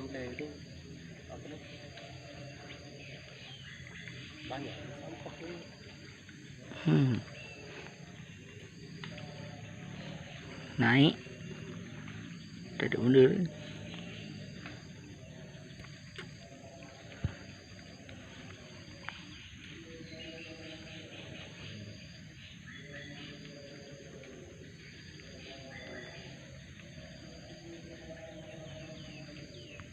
pantai itu apa nih banyak sampah tuh. Naik. Tak ada benda.